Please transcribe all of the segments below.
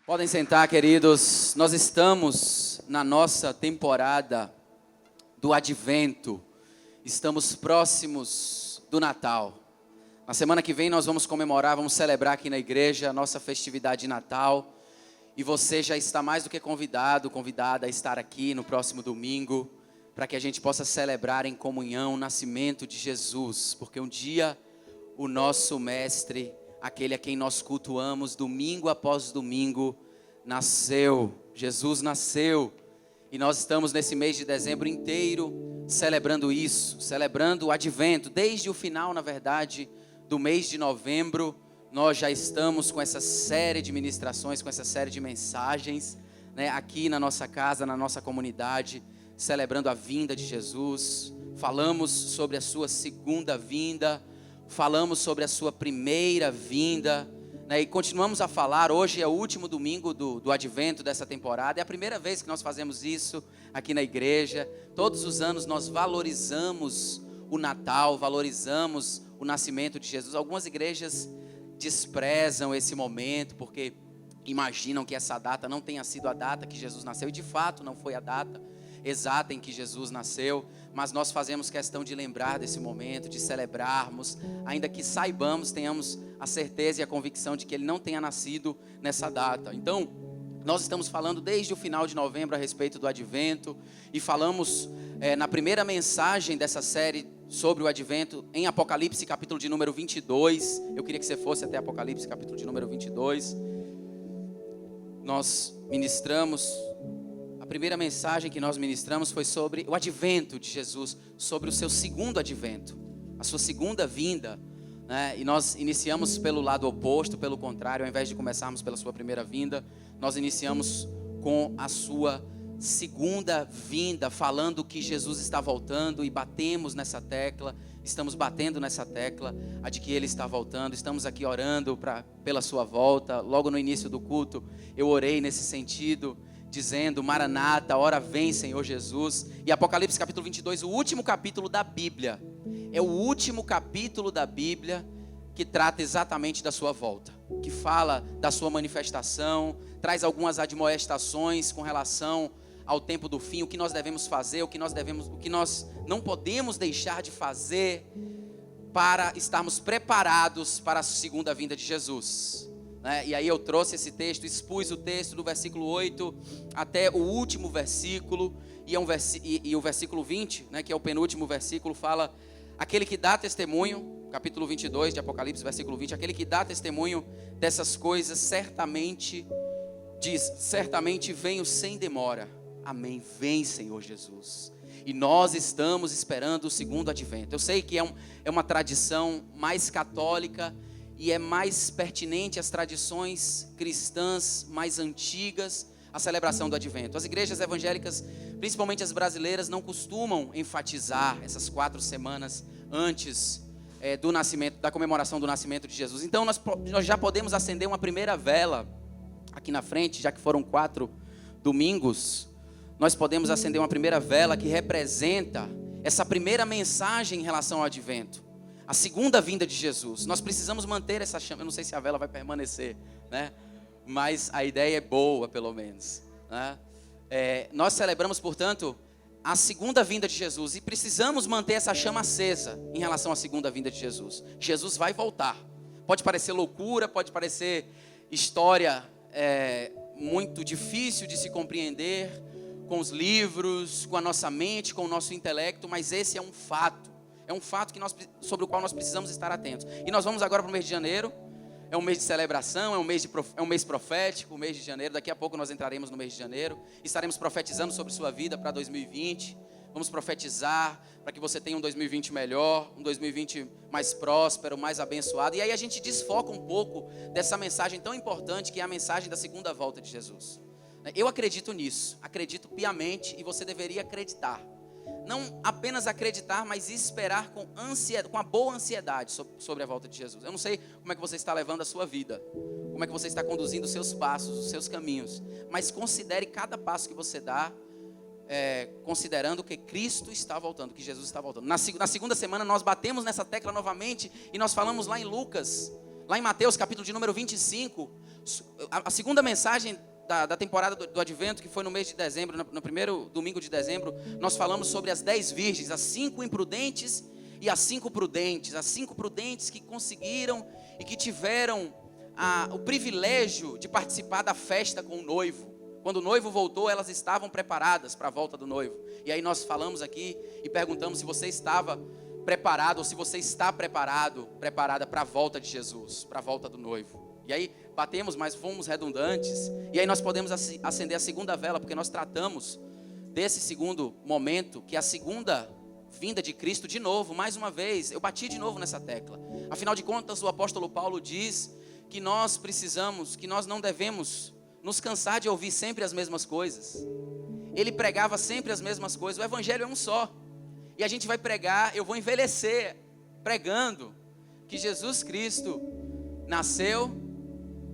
Podem sentar, queridos. Nós estamos na nossa temporada do Advento. Estamos próximos do Natal. Na semana que vem nós vamos comemorar, vamos celebrar aqui na igreja a nossa festividade de Natal. E você já está mais do que convidada a estar aqui no próximo domingo, para que a gente possa celebrar em comunhão o nascimento de Jesus. Porque um dia o nosso mestre, aquele a quem nós cultuamos domingo após domingo, nasceu. Jesus nasceu. E nós estamos nesse mês de dezembro inteiro celebrando isso, celebrando o Advento. Desde o final, na verdade, do mês de novembro, nós já estamos com essa série de ministrações, com essa série de mensagens, né, aqui na nossa casa, na nossa comunidade, celebrando a vinda de Jesus. Falamos sobre a sua segunda vinda, falamos sobre a sua primeira vinda, né, e continuamos a falar. Hoje é o último domingo do Advento dessa temporada. É a primeira vez que nós fazemos isso aqui na igreja. Todos os anos nós valorizamos o Natal, valorizamos o nascimento de Jesus. Algumas igrejas desprezam esse momento porque imaginam que essa data não tenha sido a data que Jesus nasceu, e de fato não foi a data exata em que Jesus nasceu, mas nós fazemos questão de lembrar desse momento, de celebrarmos, ainda que saibamos, tenhamos a certeza e a convicção de que ele não tenha nascido nessa data. Então, nós estamos falando desde o final de novembro a respeito do Advento, e falamos na primeira mensagem dessa série sobre o Advento, em Apocalipse, capítulo de número 22. Eu queria que você fosse até Apocalipse, capítulo de número 22. Nós ministramos, a primeira mensagem que nós ministramos foi sobre o Advento de Jesus, sobre o seu segundo Advento, a sua segunda vinda, né? E nós iniciamos pelo lado oposto, pelo contrário. Ao invés de começarmos pela sua primeira vinda, nós iniciamos com a sua segunda vinda, falando que Jesus está voltando, e batemos nessa tecla, estamos batendo nessa tecla, a de que Ele está voltando. Estamos aqui orando pela sua volta. Logo no início do culto, eu orei nesse sentido, dizendo: Maranata, ora vem, Senhor Jesus. E Apocalipse capítulo 22, o último capítulo da Bíblia, é o último capítulo da Bíblia que trata exatamente da sua volta, que fala da sua manifestação, traz algumas admoestações com relação ao tempo do fim, o que nós devemos fazer, o que nós não podemos deixar de fazer para estarmos preparados para a segunda vinda de Jesus, né? E aí eu trouxe esse texto, expus o texto do versículo 8 até o último versículo, e o versículo 20, né, que é o penúltimo versículo, fala: aquele que dá testemunho, capítulo 22 de Apocalipse, versículo 20, aquele que dá testemunho dessas coisas certamente venho sem demora. Amém. Vem, Senhor Jesus. E nós estamos esperando o segundo Advento. Eu sei que é uma tradição mais católica e é mais pertinente às tradições cristãs mais antigas, a celebração do Advento. As igrejas evangélicas, principalmente as brasileiras, não costumam enfatizar essas 4 semanas antes do nascimento, da comemoração do nascimento de Jesus. Então nós já podemos acender uma primeira vela aqui na frente, já que foram 4 domingos. Nós podemos acender uma primeira vela que representa essa primeira mensagem em relação ao Advento, a segunda vinda de Jesus. Nós precisamos manter essa chama. Eu não sei se a vela vai permanecer, né? Mas a ideia é boa, pelo menos, né? Nós celebramos, portanto, a segunda vinda de Jesus, e precisamos manter essa chama acesa em relação à segunda vinda de Jesus. Jesus vai voltar. Pode parecer loucura, pode parecer história muito difícil de se compreender com os livros, com a nossa mente, com o nosso intelecto, mas esse é um fato. É um fato sobre o qual nós precisamos estar atentos. E nós vamos agora para o mês de janeiro. É um mês de celebração, é um mês profético, o mês de janeiro. Daqui a pouco nós entraremos no mês de janeiro. Estaremos profetizando sobre sua vida para 2020. Vamos profetizar para que você tenha um 2020 melhor, um 2020 mais próspero, mais abençoado. E aí a gente desfoca um pouco dessa mensagem tão importante, que é a mensagem da segunda volta de Jesus. Eu acredito nisso, acredito piamente, e você deveria acreditar. Não apenas acreditar, mas esperar com a boa ansiedade sobre a volta de Jesus. Eu não sei como é que você está levando a sua vida, como é que você está conduzindo os seus passos, os seus caminhos, mas considere cada passo que você dá, considerando que Cristo está voltando, que Jesus está voltando. Na segunda semana nós batemos nessa tecla novamente, e nós falamos lá em Lucas, lá em Mateus capítulo de número 25, A segunda mensagem da temporada do Advento, que foi no mês de dezembro, no primeiro domingo de dezembro, nós falamos sobre as 10 virgens, as 5 imprudentes e as 5 prudentes. As 5 prudentes que conseguiram e que tiveram o privilégio de participar da festa com o noivo. Quando o noivo voltou, elas estavam preparadas para a volta do noivo. E aí nós falamos aqui e perguntamos se você estava preparado ou se você está preparada para a volta de Jesus, para a volta do noivo. E aí batemos, mas fomos redundantes. E aí nós podemos acender a segunda vela, porque nós tratamos desse segundo momento, que é a segunda vinda de Cristo de novo, mais uma vez. Eu bati de novo nessa tecla. Afinal de contas, o apóstolo Paulo diz que nós precisamos, que nós não devemos nos cansar de ouvir sempre as mesmas coisas. Ele pregava sempre as mesmas coisas. O evangelho é um só. E a gente vai pregar, eu vou envelhecer pregando que Jesus Cristo nasceu,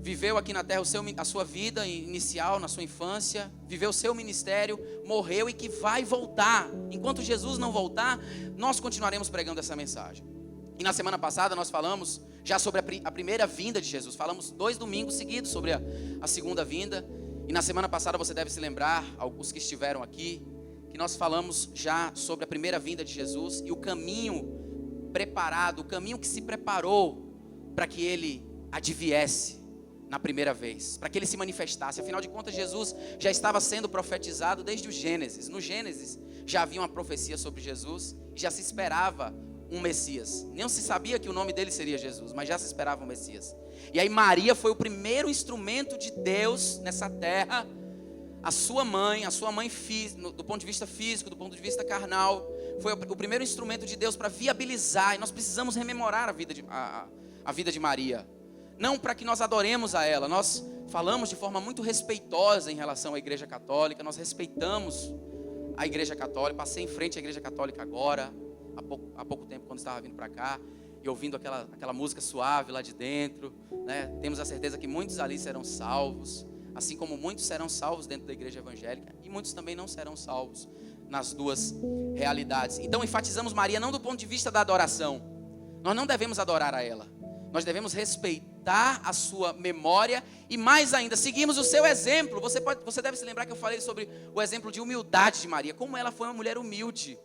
viveu aqui na terra a sua vida inicial, na sua infância, viveu o seu ministério, morreu e que vai voltar. Enquanto Jesus não voltar, nós continuaremos pregando essa mensagem. E na semana passada nós falamos já sobre a primeira vinda de Jesus. Falamos 2 domingos seguidos sobre a segunda vinda. E na semana passada você deve se lembrar, os que estiveram aqui, que nós falamos já sobre a primeira vinda de Jesus e o caminho preparado, o caminho que se preparou para que ele adviesse na primeira vez, para que ele se manifestasse. Afinal de contas, Jesus já estava sendo profetizado desde o Gênesis. No Gênesis já havia uma profecia sobre Jesus e já se esperava um Messias. Nem se sabia que o nome dele seria Jesus, mas já se esperava um Messias. E aí Maria foi o primeiro instrumento de Deus nessa terra. A sua mãe do ponto de vista físico, do ponto de vista carnal, foi o primeiro instrumento de Deus para viabilizar. E nós precisamos rememorar a vida de Maria. Não para que nós adoremos a ela. Nós falamos de forma muito respeitosa em relação à Igreja Católica. Nós respeitamos a Igreja Católica. Passei em frente à Igreja Católica agora, há pouco tempo, quando estava vindo para cá, e ouvindo aquela música suave lá de dentro, né? Temos a certeza que muitos ali serão salvos, assim como muitos serão salvos dentro da igreja evangélica, e muitos também não serão salvos nas duas realidades. Então enfatizamos Maria não do ponto de vista da adoração. Nós não devemos adorar a ela, nós devemos respeitar a sua memória e mais ainda, seguimos o seu exemplo. Você deve se lembrar que eu falei sobre o exemplo de humildade de Maria, como ela foi uma mulher humilde.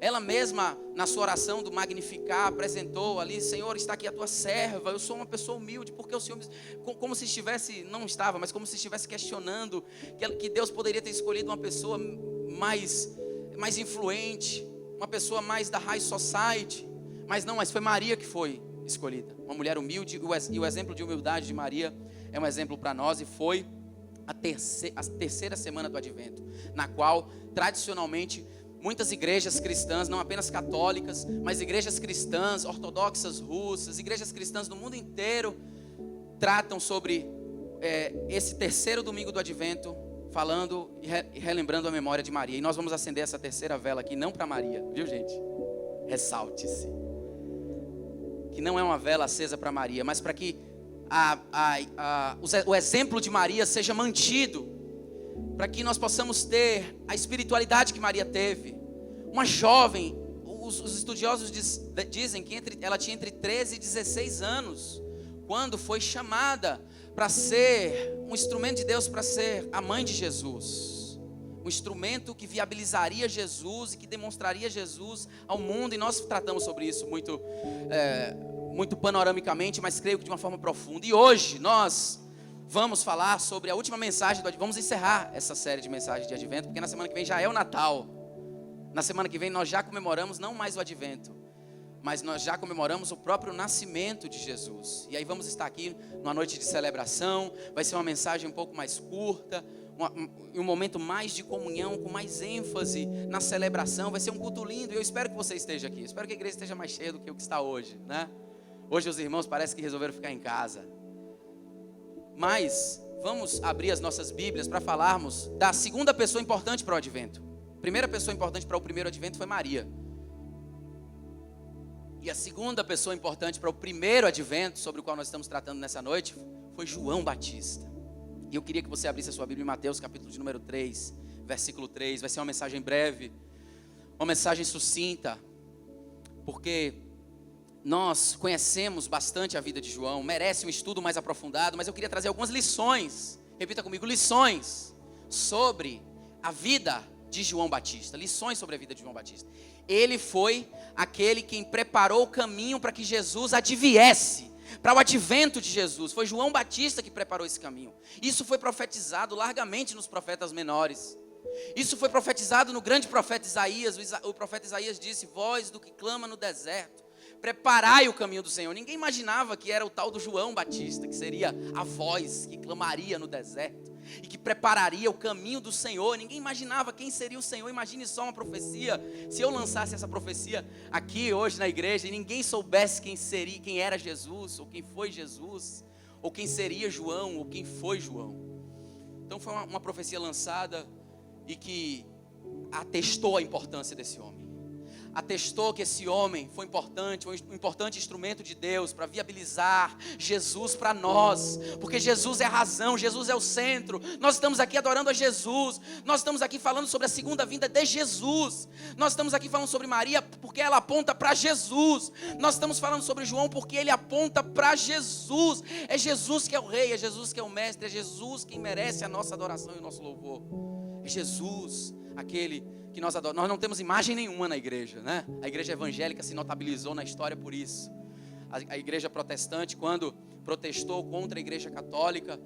Ela mesma, na sua oração do Magnificar, apresentou ali: Senhor, está aqui a tua serva, eu sou uma pessoa humilde, porque o Senhor, como se estivesse, não estava, mas como se estivesse questionando que Deus poderia ter escolhido uma pessoa mais influente, uma pessoa mais da high society, mas foi Maria que foi escolhida, uma mulher humilde, e o exemplo de humildade de Maria é um exemplo para nós, e foi a terceira semana do Advento, na qual, tradicionalmente, muitas igrejas cristãs, não apenas católicas, mas igrejas cristãs, ortodoxas russas, igrejas cristãs do mundo inteiro, tratam sobre esse terceiro domingo do Advento, falando e relembrando a memória de Maria. E nós vamos acender essa terceira vela aqui, não para Maria, viu, gente? Ressalte-se. Que não é uma vela acesa para Maria, mas para que o exemplo de Maria seja mantido, para que nós possamos ter a espiritualidade que Maria teve. Uma jovem, os estudiosos dizem que ela tinha entre 13 e 16 anos, quando foi chamada para ser um instrumento de Deus, para ser a mãe de Jesus. Um instrumento que viabilizaria Jesus e que demonstraria Jesus ao mundo. E nós tratamos sobre isso muito panoramicamente, mas creio que de uma forma profunda. E hoje nós vamos falar sobre a última mensagem do Advento. Vamos encerrar essa série de mensagens de Advento, porque na semana que vem já é o Natal. Na semana que vem nós já comemoramos não mais o Advento, mas nós já comemoramos o próprio nascimento de Jesus. E aí vamos estar aqui numa noite de celebração. Vai ser uma mensagem um pouco mais curta, um momento mais de comunhão, com mais ênfase na celebração. Vai ser um culto lindo e eu espero que você esteja aqui. Espero que a igreja esteja mais cheia do que o que está hoje, né? Hoje os irmãos parece que resolveram ficar em casa. Mas vamos abrir as nossas Bíblias para falarmos da segunda pessoa importante para o Advento. A primeira pessoa importante para o primeiro Advento foi Maria. E a segunda pessoa importante para o primeiro Advento, sobre o qual nós estamos tratando nessa noite, foi João Batista. E eu queria que você abrisse a sua Bíblia em Mateus, capítulo de número 3, versículo 3. Vai ser uma mensagem breve, uma mensagem sucinta, porque nós conhecemos bastante a vida de João, merece um estudo mais aprofundado, mas eu queria trazer algumas lições, repita comigo, lições sobre a vida de João Batista, lições sobre a vida de João Batista. Ele foi aquele quem preparou o caminho para que Jesus adviesse, para o advento de Jesus. Foi João Batista que preparou esse caminho. Isso foi profetizado largamente nos profetas menores. Isso foi profetizado no grande profeta Isaías. O profeta Isaías disse: voz do que clama no deserto, preparai o caminho do Senhor. Ninguém imaginava que era o tal do João Batista, que seria a voz que clamaria no deserto e que prepararia o caminho do Senhor. Ninguém imaginava quem seria o Senhor. Imagine só uma profecia. Se eu lançasse essa profecia aqui hoje na igreja e ninguém soubesse quem era Jesus, ou quem foi Jesus, ou quem seria João, ou quem foi João. Então foi uma profecia lançada e que atestou a importância desse homem. Atestou que esse homem foi importante, um importante instrumento de Deus para viabilizar Jesus para nós, porque Jesus é a razão, Jesus é o centro. Nós estamos aqui adorando a Jesus, nós estamos aqui falando sobre a segunda vinda de Jesus, nós estamos aqui falando sobre Maria porque ela aponta para Jesus, nós estamos falando sobre João porque ele aponta para Jesus. É Jesus que é o rei, é Jesus que é o mestre, é Jesus quem merece a nossa adoração e o nosso louvor. É Jesus, aquele que nós adoramos. Nós não temos imagem nenhuma na igreja, né? A igreja evangélica se notabilizou na história por isso. A igreja protestante, quando protestou contra a igreja católica,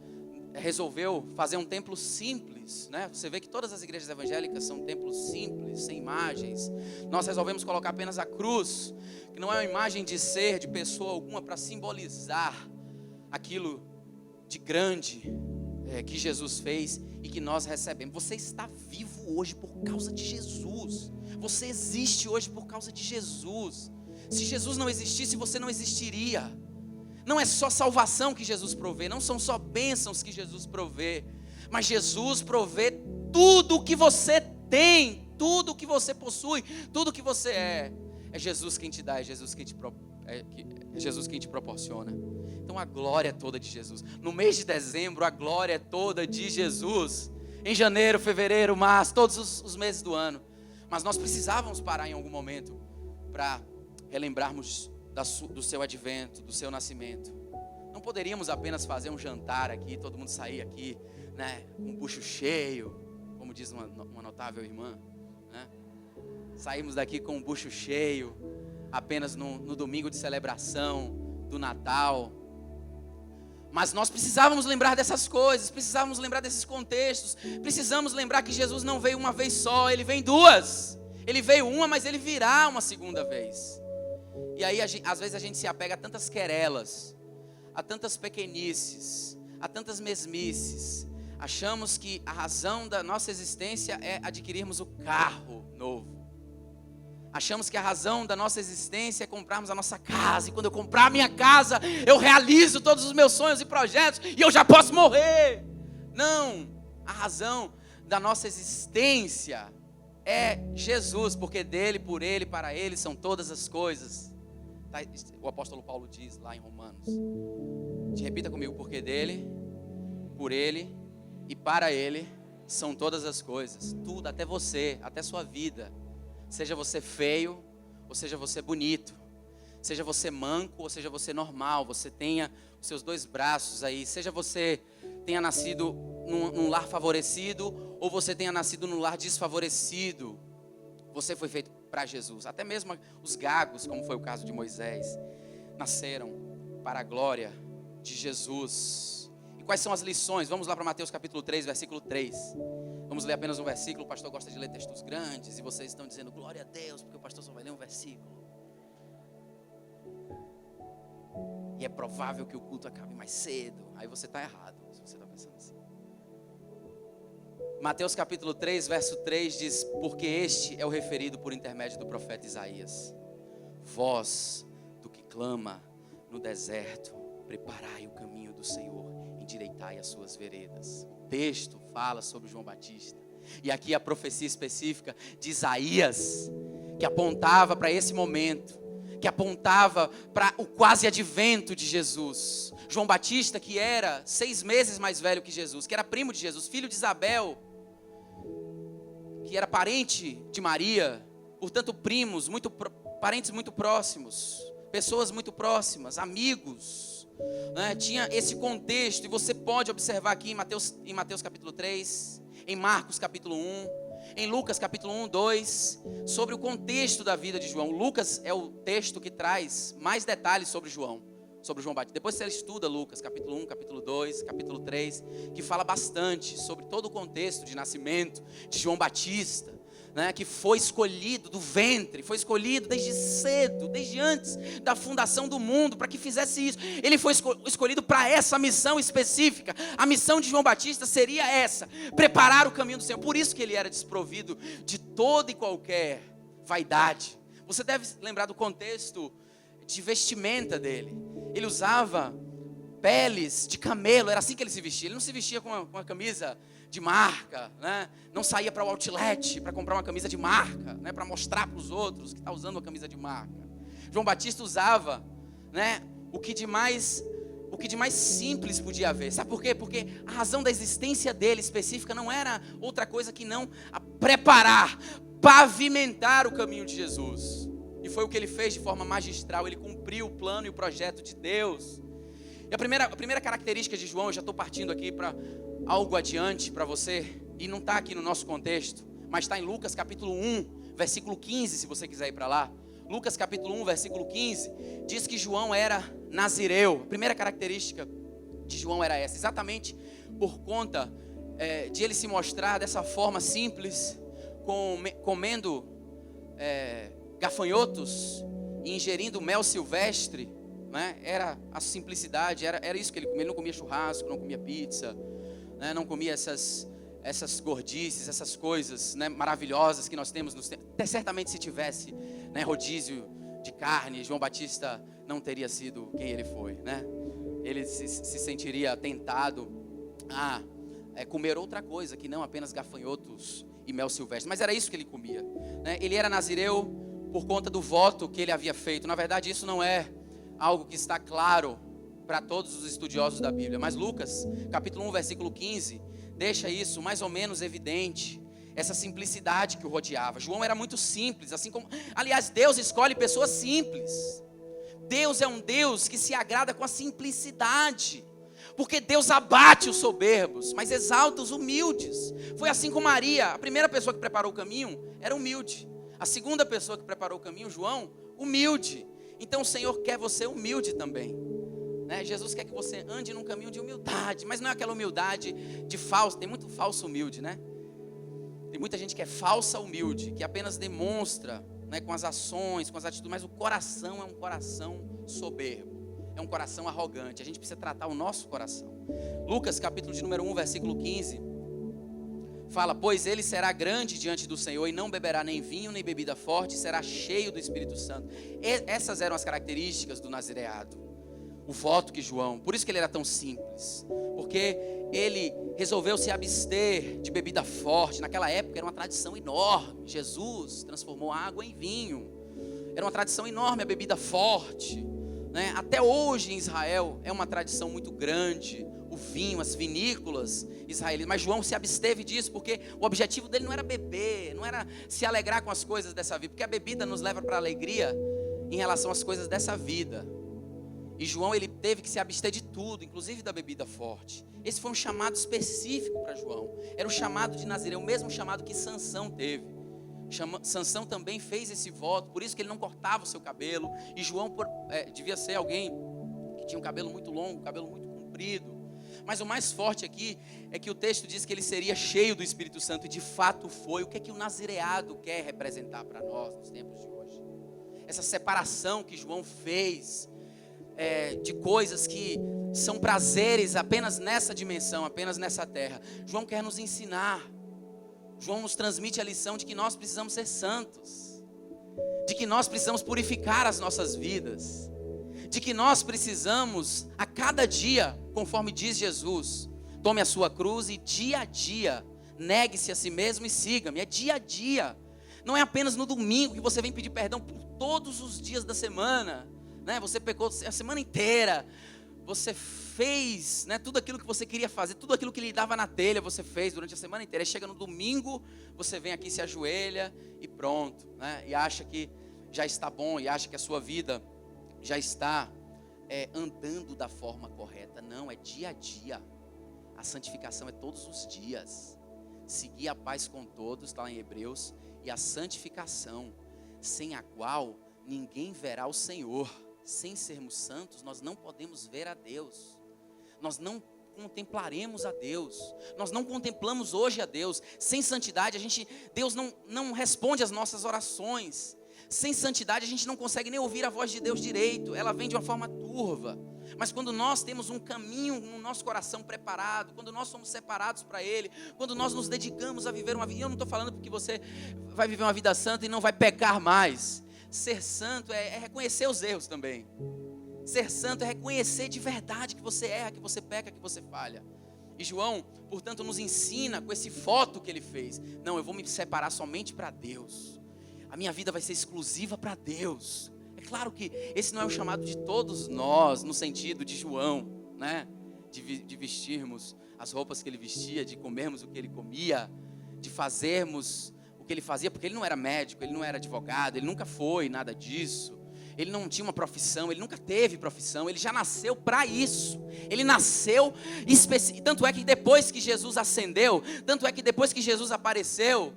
resolveu fazer um templo simples, né? Você vê que todas as igrejas evangélicas são templos simples, sem imagens. Nós resolvemos colocar apenas a cruz, que não é uma imagem de ser, de pessoa alguma, para simbolizar aquilo de grande que Jesus fez e que nós recebemos. Você está vivo hoje por causa de Jesus. Você existe hoje por causa de Jesus. Se Jesus não existisse, você não existiria. Não é só salvação que Jesus provê, não são só bênçãos que Jesus provê, mas Jesus provê tudo o que você tem, tudo o que você possui, tudo o que você é. É Jesus quem te dá, é Jesus quem te proporciona. Então a glória é toda de Jesus. No mês de dezembro, a glória é toda de Jesus. Em janeiro, fevereiro, março, todos os meses do ano. Mas nós precisávamos parar em algum momento para relembrarmos do seu advento, do seu nascimento. Não poderíamos apenas fazer um jantar aqui, todo mundo sair aqui, né, com o bucho cheio, como diz uma notável irmã, né? Saímos daqui com o bucho cheio, apenas no domingo de celebração do Natal. Mas nós precisávamos lembrar dessas coisas, precisávamos lembrar desses contextos, precisamos lembrar que Jesus não veio uma vez só, Ele vem duas. Ele veio uma, mas Ele virá uma segunda vez. E aí, às vezes a gente se apega a tantas querelas, a tantas pequenices, a tantas mesmices. Achamos que a razão da nossa existência é adquirirmos o carro novo. Achamos que a razão da nossa existência é comprarmos a nossa casa. E quando eu comprar a minha casa, eu realizo todos os meus sonhos e projetos e eu já posso morrer. Não, a razão da nossa existência é Jesus, porque dele, por ele, para ele são todas as coisas. O apóstolo Paulo diz lá em Romanos. Repita comigo: porque dele, por ele e para ele são todas as coisas. Tudo, até você, até sua vida. Seja você feio, ou seja você bonito. Seja você manco, ou seja você normal. Você tenha os seus dois braços aí. Seja você tenha nascido num lar favorecido, ou você tenha nascido num lar desfavorecido. Você foi feito para Jesus. Até mesmo os gagos, como foi o caso de Moisés, nasceram para a glória de Jesus. E quais são as lições? Vamos lá para Mateus capítulo 3, versículo 3. Vamos ler apenas um versículo. O pastor gosta de ler textos grandes e vocês estão dizendo glória a Deus, porque o pastor só vai ler um versículo. E é provável que o culto acabe mais cedo. Aí você está errado, se você está pensando assim. Mateus capítulo 3, verso 3 diz: porque este é o referido por intermédio do profeta Isaías. Voz do que clama no deserto, preparai o caminho do Senhor, endireitai as suas veredas. O texto fala sobre João Batista. E aqui a profecia específica de Isaías, que apontava para esse momento, que apontava para o quase advento de Jesus. João Batista, que era 6 meses mais velho que Jesus, que era primo de Jesus, filho de Isabel, que era parente de Maria, portanto parentes muito próximos, pessoas muito próximas, amigos, né? Tinha esse contexto, e você pode observar aqui em Mateus capítulo 3, em Marcos capítulo 1, em Lucas capítulo 1, 2, sobre o contexto da vida de João. Lucas é o texto que traz mais detalhes sobre João Batista. Depois você estuda Lucas capítulo 1, capítulo 2, capítulo 3, que fala bastante sobre todo o contexto de nascimento de João Batista, né, que foi escolhido do ventre, foi escolhido desde cedo, desde antes da fundação do mundo, para que fizesse isso. Ele foi escolhido para essa missão específica. A missão de João Batista seria essa: preparar o caminho do Senhor. Por isso que ele era desprovido de toda e qualquer vaidade. Você deve lembrar do contexto de vestimenta dele. Ele usava peles de camelo, era assim que ele se vestia. Ele não se vestia com uma camisa de marca, né? Não saía para o outlet para comprar uma camisa de marca, né? Para mostrar para os outros que está usando uma camisa de marca. João Batista usava, né, o que de mais simples podia haver. Sabe por quê? Porque a razão da existência dele específica não era outra coisa que não a preparar, pavimentar o caminho de Jesus. E foi o que ele fez de forma magistral. Ele cumpriu o plano e o projeto de Deus. E a primeira característica de João, eu já estou partindo aqui para algo adiante para você, e não está aqui no nosso contexto, mas está em Lucas capítulo 1, versículo 15, se você quiser ir para lá. Lucas capítulo 1, versículo 15, diz que João era nazireu. A primeira característica de João era essa, exatamente por conta de ele se mostrar dessa forma simples, comendo gafanhotos e ingerindo mel silvestre, né? Era a simplicidade, era isso que ele comia. Ele não comia churrasco, não comia pizza, né? Não comia essas gordices, essas coisas, né, maravilhosas que nós temos. Até certamente se tivesse, né, rodízio de carne, João Batista não teria sido quem ele foi, né? Ele se sentiria tentado a comer outra coisa que não apenas gafanhotos e mel silvestre. Mas era isso que ele comia, né? Ele era nazireu por conta do voto que ele havia feito. Na verdade, isso não é algo que está claro para todos os estudiosos da Bíblia, mas Lucas, capítulo 1, versículo 15, deixa isso mais ou menos evidente, essa simplicidade que o rodeava. João era muito simples, assim como, aliás, Deus escolhe pessoas simples. Deus é um Deus que se agrada com a simplicidade, porque Deus abate os soberbos, mas exalta os humildes. Foi assim com Maria, a primeira pessoa que preparou o caminho era humilde, a segunda pessoa que preparou o caminho, João, humilde. Então o Senhor quer você humilde também, né? Jesus quer que você ande num caminho de humildade, mas não é aquela humildade de falso. Tem muito falso humilde, né? Tem muita gente que é falsa humilde, que apenas demonstra, né, com as ações, com as atitudes, mas o coração é um coração soberbo, é um coração arrogante. A gente precisa tratar o nosso coração. Lucas capítulo de número 1, versículo 15 fala: pois ele será grande diante do Senhor e não beberá nem vinho nem bebida forte, será cheio do Espírito Santo. Essas eram as características do nazireado, o voto que João, por isso que ele era tão simples, porque ele resolveu se abster de bebida forte. Naquela época era uma tradição enorme. Jesus transformou a água em vinho, era uma tradição enorme a bebida forte, né? Até hoje em Israel é uma tradição muito grande o vinho, as vinícolas israelitas, mas João se absteve disso, porque o objetivo dele não era beber, não era se alegrar com as coisas dessa vida, porque a bebida nos leva para a alegria em relação às coisas dessa vida. E João, ele teve que se abster de tudo, inclusive da bebida forte. Esse foi um chamado específico para João, era o chamado de Nazireu, o mesmo chamado que Sansão teve. Sansão também fez esse voto, por isso que ele não cortava o seu cabelo. E João devia ser alguém que tinha um cabelo muito longo, um cabelo muito comprido. Mas o mais forte aqui é que o texto diz que ele seria cheio do Espírito Santo, e de fato foi. O que é que o nazireado quer representar para nós nos tempos de hoje? Essa separação que João fez de coisas que são prazeres apenas nessa dimensão, apenas nessa terra. João quer nos ensinar, João nos transmite a lição de que nós precisamos ser santos, de que nós precisamos purificar as nossas vidas, de que nós precisamos a cada dia, conforme diz Jesus, tome a sua cruz e dia a dia negue-se a si mesmo e siga-me. É dia a dia, não é apenas no domingo que você vem pedir perdão, por todos os dias da semana, né? Você pecou a semana inteira, você fez, né, tudo aquilo que você queria fazer, tudo aquilo que lhe dava na telha, você fez durante a semana inteira. Aí chega no domingo, você vem aqui, se ajoelha e pronto, né? E acha que já está bom, e acha que a sua vida já está andando da forma correta. Não, é dia a dia. A santificação é todos os dias. Seguir a paz com todos, está lá em Hebreus. E a santificação, sem a qual ninguém verá o Senhor. Sem sermos santos, nós não podemos ver a Deus. Nós não contemplaremos a Deus. Nós não contemplamos hoje a Deus. Sem santidade, Deus não responde às nossas orações. Sem santidade, a gente não consegue nem ouvir a voz de Deus direito. Ela vem de uma forma turva. Mas quando nós temos um caminho no nosso coração preparado, quando nós somos separados para Ele, quando nós nos dedicamos a viver uma vida, eu não estou falando porque você vai viver uma vida santa e não vai pecar mais. Ser santo é reconhecer os erros também. Ser santo é reconhecer de verdade que você erra, que você peca, que você falha. E João, portanto, nos ensina com esse voto que ele fez. Não, eu vou me separar somente para Deus. A minha vida vai ser exclusiva para Deus. É claro que esse não é o chamado de todos nós, no sentido de João, né? De vestirmos as roupas que ele vestia, de comermos o que ele comia, de fazermos o que ele fazia, porque ele não era médico, ele não era advogado, ele nunca foi nada disso. Ele não tinha uma profissão, ele nunca teve profissão, ele já nasceu para isso. Ele nasceu, tanto é que depois que Jesus ascendeu, tanto é que depois que Jesus apareceu,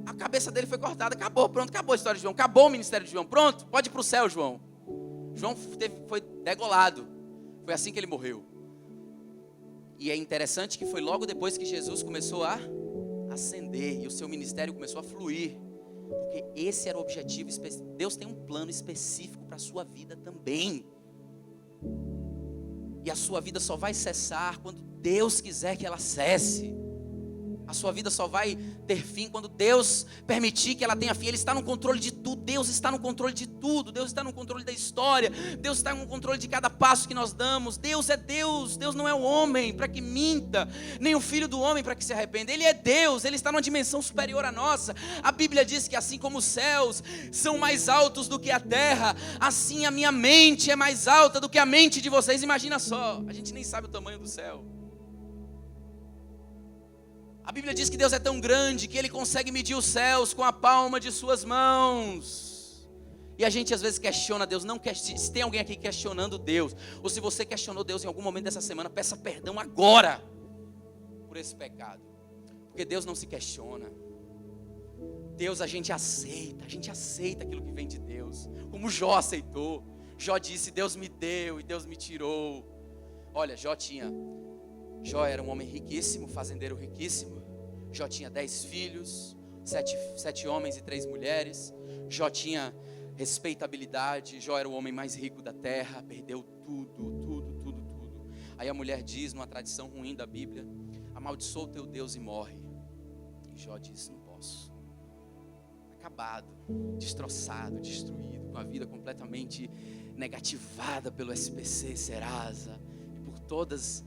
a cabeça dele foi cortada, acabou, pronto, acabou a história de João, acabou o ministério de João, pronto, pode ir para o céu, João. João foi degolado, foi assim que ele morreu. E é interessante que foi logo depois que Jesus começou a ascender e o seu ministério começou a fluir. Porque esse era o objetivo específico. Deus tem um plano específico para a sua vida também. E a sua vida só vai cessar quando Deus quiser que ela cesse. A sua vida só vai ter fim quando Deus permitir que ela tenha fim. Ele está no controle de tudo. Deus está no controle de tudo. Deus está no controle da história. Deus está no controle de cada passo que nós damos. Deus é Deus. Deus não é o homem para que minta, nem o filho do homem para que se arrependa. Ele é Deus. Ele está numa dimensão superior à nossa. A Bíblia diz que assim como os céus são mais altos do que a terra, assim a minha mente é mais alta do que a mente de vocês. Imagina só, a gente nem sabe o tamanho do céu. A Bíblia diz que Deus é tão grande que Ele consegue medir os céus com a palma de suas mãos. E a gente às vezes questiona Deus. Não se tem alguém aqui questionando Deus, ou se você questionou Deus em algum momento dessa semana, peça perdão agora por esse pecado. Porque Deus não se questiona. Deus a gente aceita aquilo que vem de Deus. Como Jó aceitou. Jó disse, Deus me deu e Deus me tirou. Olha, Jó era um homem riquíssimo, fazendeiro riquíssimo. Jó tinha 10 filhos, 7 homens e 3 mulheres. Jó tinha respeitabilidade. Jó era o homem mais rico da terra. Perdeu tudo. Aí a mulher diz, numa tradição ruim da Bíblia, amaldiçoa o teu Deus e morre. E Jó disse, não posso. Acabado, destroçado, destruído, com a vida completamente negativada pelo SPC, Serasa e por todas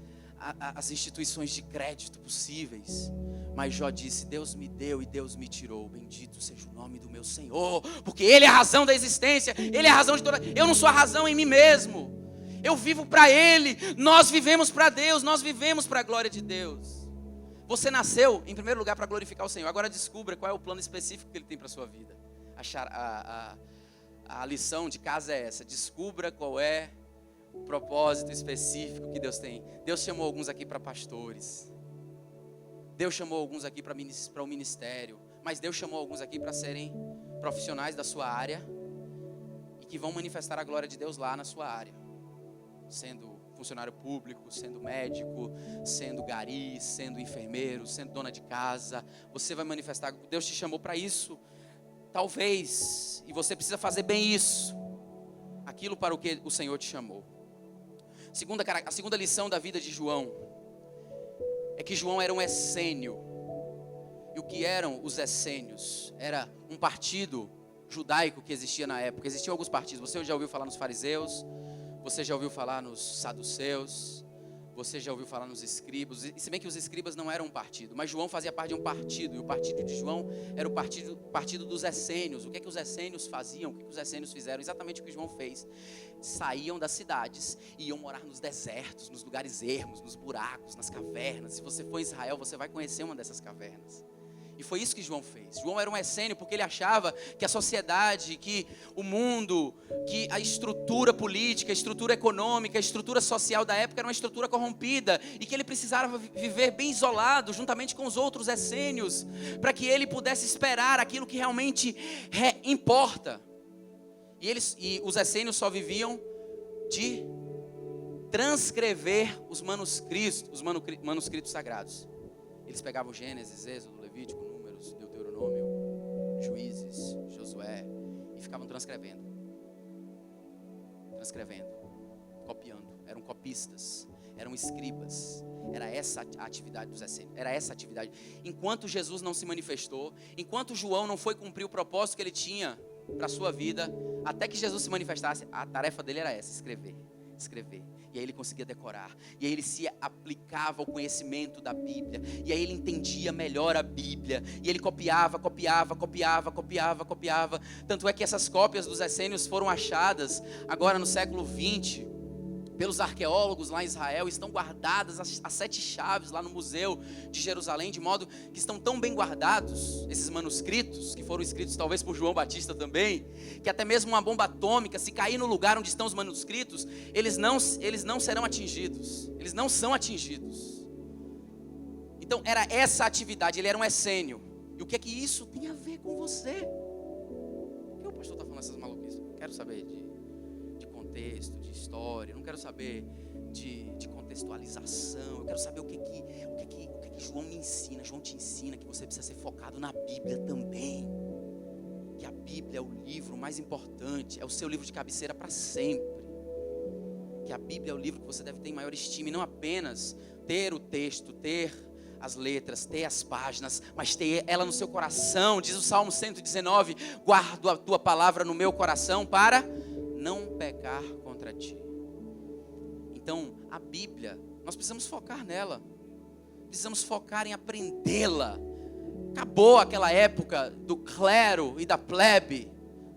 as instituições de crédito possíveis. Mas Jó disse, Deus me deu e Deus me tirou. Bendito seja o nome do meu Senhor, porque Ele é a razão da existência. Ele é a razão de toda. Eu não sou a razão em mim mesmo. Eu vivo para Ele. Nós vivemos para Deus. Nós vivemos para a glória de Deus. Você nasceu em primeiro lugar para glorificar o Senhor. Agora descubra qual é o plano específico que Ele tem para a sua vida. A lição de casa é essa. Descubra qual é o propósito específico que Deus tem. Deus chamou alguns aqui para pastores. Deus chamou alguns aqui para o ministério. Mas Deus chamou alguns aqui para serem profissionais da sua área e que vão manifestar a glória de Deus lá na sua área. Sendo funcionário público, sendo médico, sendo gari, sendo enfermeiro, sendo dona de casa. Você vai manifestar. Deus te chamou para isso. Talvez. E você precisa fazer bem isso. Aquilo para o que o Senhor te chamou. A segunda lição da vida de João é que João era um essênio. E o que eram os essênios? Era um partido judaico que existia na época. Existiam alguns partidos. Você já ouviu falar nos fariseus? Você já ouviu falar nos saduceus? Você já ouviu falar nos escribas? E se bem que os escribas não eram um partido, mas João fazia parte de um partido. E o partido de João era o partido dos essênios. O que é que os essênios faziam? O que é que os essênios fizeram? Exatamente o que João fez. Saíam das cidades e iam morar nos desertos, nos lugares ermos, nos buracos, nas cavernas. Se você for em Israel, você vai conhecer uma dessas cavernas. E foi isso que João fez. João era um essênio porque ele achava que a sociedade, que o mundo, que a estrutura política, a estrutura econômica, a estrutura social da época era uma estrutura corrompida e que ele precisava viver bem isolado, juntamente com os outros essênios, para que ele pudesse esperar aquilo que realmente importa. E os essênios só viviam de transcrever os manuscritos sagrados. Eles pegavam Gênesis, Êxodo, Levítico, Números, Deuteronômio, Juízes, Josué, e ficavam transcrevendo, copiando. Eram copistas, eram escribas. Era essa a atividade dos essênios, era essa a atividade. Enquanto Jesus não se manifestou, enquanto João não foi cumprir o propósito que ele tinha para a sua vida, até que Jesus se manifestasse, a tarefa dele era essa, escrever. E aí ele conseguia decorar. E aí ele se aplicava ao conhecimento da Bíblia. E aí ele entendia melhor a Bíblia. E ele copiava. Tanto é que essas cópias dos essênios foram achadas agora no século 20 pelos arqueólogos lá em Israel. Estão guardadas as 7 chaves lá no museu de Jerusalém, de modo que estão tão bem guardados esses manuscritos, que foram escritos talvez por João Batista também, que até mesmo uma bomba atômica, se cair no lugar onde estão os manuscritos, eles não serão atingidos. Eles não são atingidos. Então era essa atividade, ele era um essênio. E o que é que isso tem a ver com você? Por que o pastor está falando essas maluquices? Eu quero saber de contexto, de história, eu não quero saber de contextualização, eu quero saber o que João me ensina. João te ensina que você precisa ser focado na Bíblia também, que a Bíblia é o livro mais importante, é o seu livro de cabeceira para sempre, que a Bíblia é o livro que você deve ter em maior estima, e não apenas ter o texto, ter as letras, ter as páginas, mas ter ela no seu coração. Diz o Salmo 119, guardo a tua palavra no meu coração para não pecar contra ti. Então, a Bíblia, nós precisamos focar nela. Precisamos focar em aprendê-la. Acabou aquela época do clero e da plebe,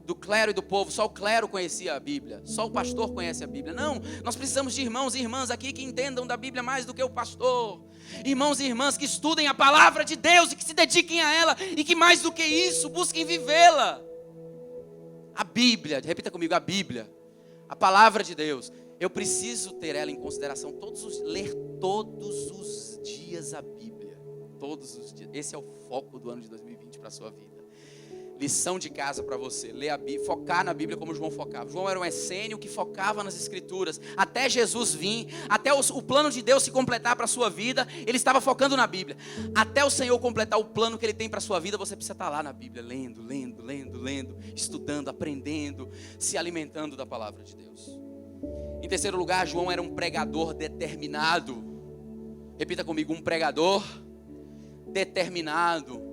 do clero e do povo. Só o clero conhecia a Bíblia, só o pastor conhece a Bíblia. Não, nós precisamos de irmãos e irmãs aqui que entendam da Bíblia mais do que o pastor. Irmãos e irmãs que estudem a palavra de Deus e que se dediquem a ela, e que mais do que isso, busquem vivê-la. A Bíblia, repita comigo, a Bíblia, a palavra de Deus. Eu preciso ter ela em consideração, ler todos os dias a Bíblia. Todos os dias. Esse é o foco do ano de 2020 para a sua vida. Lição de casa para você, ler a Bíblia, focar na Bíblia como João focava. João era um essênio que focava nas Escrituras. Até Jesus vir, até o plano de Deus se completar para a sua vida, ele estava focando na Bíblia. Até o Senhor completar o plano que ele tem para a sua vida, você precisa estar lá na Bíblia, lendo, estudando, aprendendo, se alimentando da palavra de Deus. Em terceiro lugar, João era um pregador determinado. Repita comigo, um pregador determinado.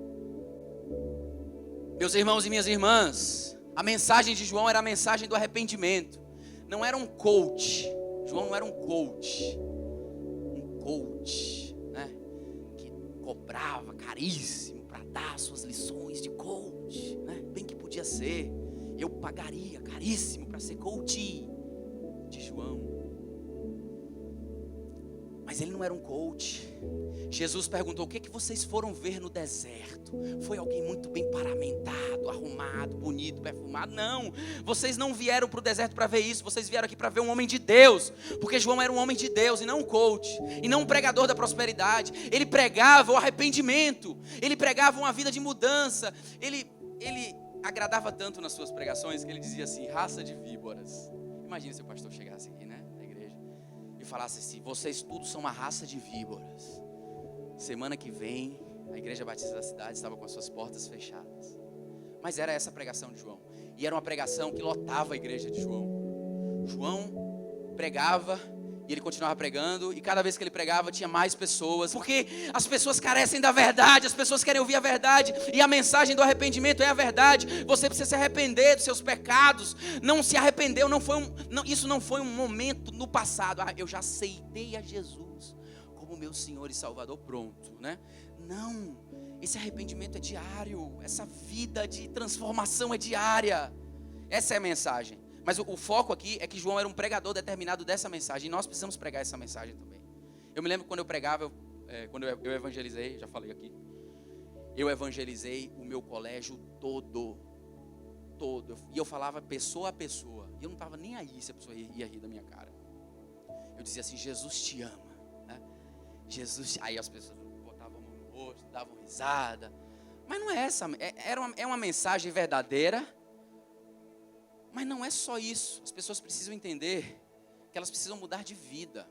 Meus irmãos e minhas irmãs, a mensagem de João era a mensagem do arrependimento. Não era um coach. João não era um coach. Né? Que cobrava caríssimo para dar suas lições de coach, né? Bem que podia ser. Eu pagaria caríssimo para ser coach de João. Mas ele não era um coach. Jesus perguntou: o que vocês foram ver no deserto? Foi alguém muito bem paramentado, arrumado, bonito, perfumado? Não, vocês não vieram para o deserto para ver isso. Vocês vieram aqui para ver um homem de Deus. Porque João era um homem de Deus e não um coach, e não um pregador da prosperidade. Ele pregava o arrependimento, ele pregava uma vida de mudança. Ele agradava tanto nas suas pregações que ele dizia assim: raça de víboras. Imagina se o pastor chegasse aqui, né, na igreja, e falasse assim: vocês todos são uma raça de víboras. Semana que vem, a Igreja Batista da cidade estava com as suas portas fechadas. Mas era essa a pregação de João. E era uma pregação que lotava a igreja de João. João pregava e ele continuava pregando. E cada vez que ele pregava tinha mais pessoas. Porque as pessoas carecem da verdade. As pessoas querem ouvir a verdade. E a mensagem do arrependimento é a verdade. Você precisa se arrepender dos seus pecados. Não se arrependeu. Isso não foi um momento no passado. Eu já aceitei a Jesus como meu Senhor e Salvador, pronto, né? Não, esse arrependimento é diário, essa vida de transformação é diária. Essa é a mensagem. Mas o foco aqui é que João era um pregador determinado dessa mensagem, e nós precisamos pregar essa mensagem também. Eu me lembro quando eu pregava, quando eu evangelizei, já falei aqui, Eu evangelizei o meu colégio todo. E eu falava pessoa a pessoa. E eu não estava nem aí se a pessoa ia rir da minha cara. Eu dizia assim: Jesus te ama, né? Jesus. Aí as pessoas botavam a mão no rosto, davam risada. Mas não é essa. É uma mensagem verdadeira. Mas não é só isso. As pessoas precisam entender que elas precisam mudar de vida.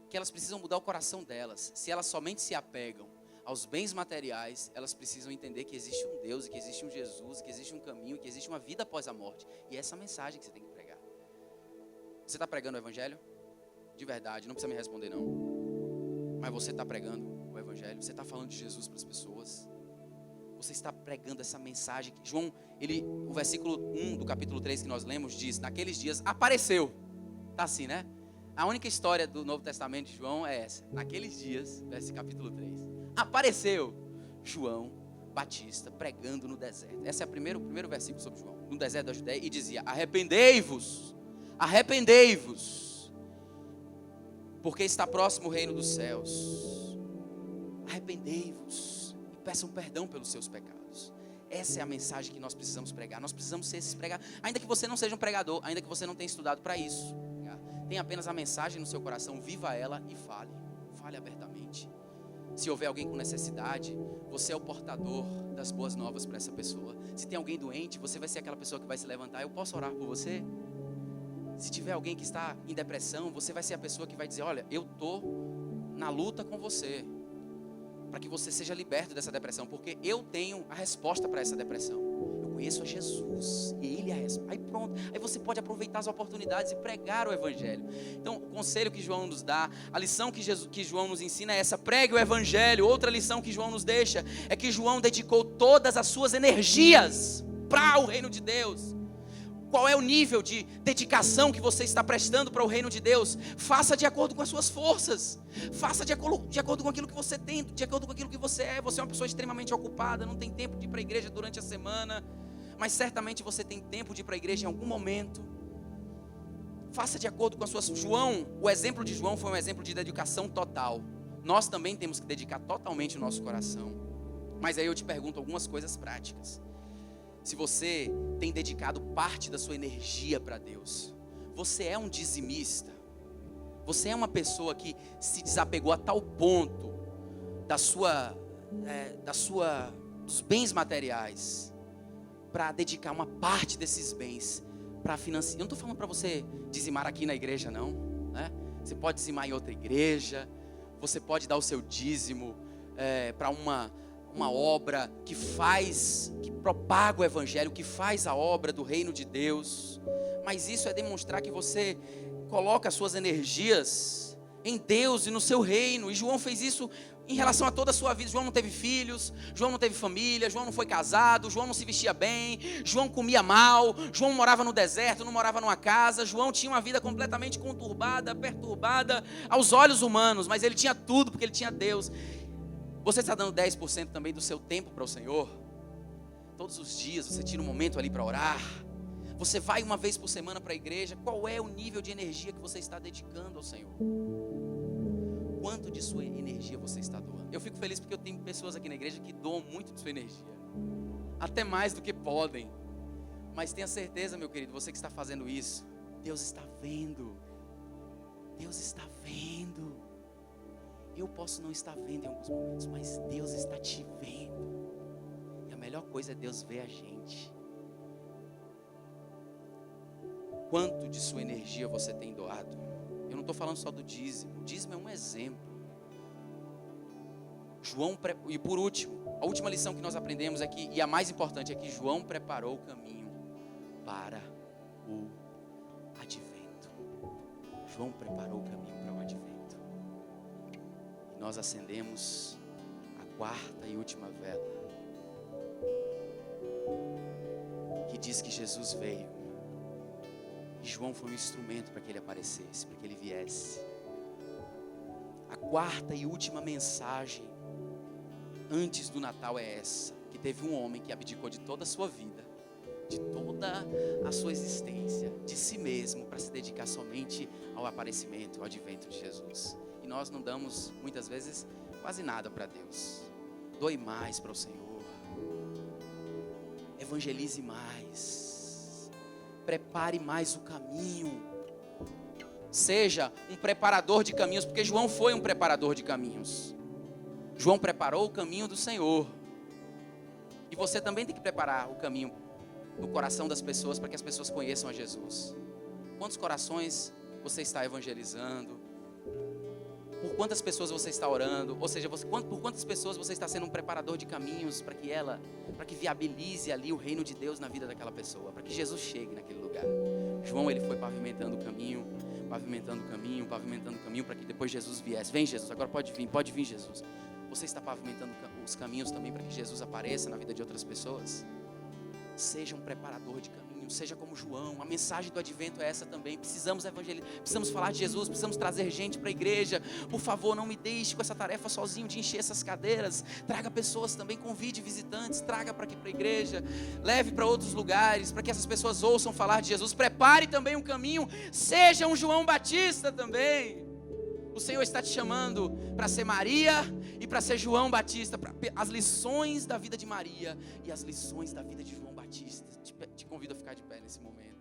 Que elas precisam mudar o coração delas. Se elas somente se apegam aos bens materiais, elas precisam entender que existe um Deus, e que existe um Jesus, que existe um caminho, que existe uma vida após a morte. E é essa mensagem que você tem que pregar. Você está pregando o evangelho? De verdade, não precisa me responder não. Mas você está pregando o evangelho? Você está falando de Jesus para as pessoas? Você está pregando essa mensagem? João, o versículo 1 do capítulo 3 que nós lemos diz: naqueles dias apareceu. Está assim, né? A única história do Novo Testamento de João é essa. Naqueles dias, capítulo 3, apareceu João Batista pregando no deserto. Esse é o primeiro versículo sobre João. No deserto da Judéia, e dizia: arrependei-vos, arrependei-vos, porque está próximo o reino dos céus. Arrependei-vos e peçam perdão pelos seus pecados. Essa é a mensagem que nós precisamos pregar. Nós precisamos ser esses pregadores. Ainda que você não seja um pregador, ainda que você não tenha estudado para isso, tem apenas a mensagem no seu coração, viva ela e fale. Fale abertamente. Se houver alguém com necessidade, você é o portador das boas novas para essa pessoa. Se tem alguém doente, você vai ser aquela pessoa que vai se levantar: eu posso orar por você? Se tiver alguém que está em depressão, você vai ser a pessoa que vai dizer: olha, eu estou na luta com você, para que você seja liberto dessa depressão, porque eu tenho a resposta para essa depressão. Eu conheço a Jesus e Ele é a resposta. Aí pronto, aí você pode aproveitar as oportunidades e pregar o evangelho. Então, o conselho que João nos dá, a lição que João nos ensina é essa: pregue o evangelho. Outra lição que João nos deixa é que João dedicou todas as suas energias para o reino de Deus. Qual é o nível de dedicação que você está prestando para o reino de Deus? Faça de acordo com as suas forças. Faça de acordo com aquilo que você tem, de acordo com aquilo que você é. Você é uma pessoa extremamente ocupada, não tem tempo de ir para a igreja durante a semana, mas certamente você tem tempo de ir para a igreja em algum momento. Faça de acordo com as suas... O exemplo de João foi um exemplo de dedicação total. Nós também temos que dedicar totalmente o nosso coração. Mas aí eu te pergunto algumas coisas práticas. Se você tem dedicado parte da sua energia para Deus, você é um dizimista, você é uma pessoa que se desapegou a tal ponto dos bens materiais, para dedicar uma parte desses bens para financiar. Eu não estou falando para você dizimar aqui na igreja não, né? Você pode dizimar em outra igreja, você pode dar o seu dízimo para uma obra que propaga o evangelho, que faz a obra do reino de Deus. Mas isso é demonstrar que você coloca as suas energias em Deus e no seu reino. E João fez isso em relação a toda a sua vida. João não teve filhos, João não teve família, João não foi casado, João não se vestia bem, João comia mal, João morava no deserto, não morava numa casa. João tinha uma vida completamente conturbada, perturbada aos olhos humanos, mas ele tinha tudo porque ele tinha Deus. Você está dando 10% também do seu tempo para o Senhor? Todos os dias você tira um momento ali para orar? Você vai uma vez por semana para a igreja? Qual é o nível de energia que você está dedicando ao Senhor? Quanto de sua energia você está doando? Eu fico feliz porque eu tenho pessoas aqui na igreja que doam muito de sua energia, até mais do que podem. Mas tenha certeza, meu querido, você que está fazendo isso, Deus está vendo. Deus está vendo. Eu posso não estar vendo em alguns momentos, mas Deus está te vendo. E a melhor coisa é Deus ver a gente. Quanto de sua energia você tem doado? Eu não estou falando só do dízimo. O dízimo é um exemplo. E por último, a última lição que nós aprendemos aqui, e a mais importante, é que João preparou o caminho para o advento. João preparou o caminho para o advento. Nós acendemos a quarta e última vela, que diz que Jesus veio, e João foi um instrumento para que ele aparecesse, para que ele viesse. A quarta e última mensagem antes do Natal é essa: que teve um homem que abdicou de toda a sua vida, de toda a sua existência, de si mesmo, para se dedicar somente ao aparecimento, ao advento de Jesus. E nós não damos, muitas vezes, quase nada para Deus. Doe mais para o Senhor. Evangelize mais. Prepare mais o caminho. Seja um preparador de caminhos, porque João foi um preparador de caminhos. João preparou o caminho do Senhor. E você também tem que preparar o caminho no coração das pessoas, para que as pessoas conheçam a Jesus. Quantos corações você está evangelizando? Por quantas pessoas você está orando? Ou seja, por quantas pessoas você está sendo um preparador de caminhos para que viabilize ali o reino de Deus na vida daquela pessoa, para que Jesus chegue naquele lugar. João, ele foi pavimentando o caminho, para que depois Jesus viesse. Vem, Jesus, agora pode vir, Jesus. Você está pavimentando os caminhos também para que Jesus apareça na vida de outras pessoas? Seja um preparador de caminho, seja como João. A mensagem do advento é essa também. Precisamos evangelizar, precisamos falar de Jesus, precisamos trazer gente para a igreja. Por favor, não me deixe com essa tarefa sozinho de encher essas cadeiras. Traga pessoas também, convide visitantes, traga para aqui para a igreja, leve para outros lugares, para que essas pessoas ouçam falar de Jesus. Prepare também um caminho, seja um João Batista também. O Senhor está te chamando para ser Maria e para ser João Batista, para as lições da vida de Maria e as lições da vida de João Batista. Te convido a ficar de pé nesse momento.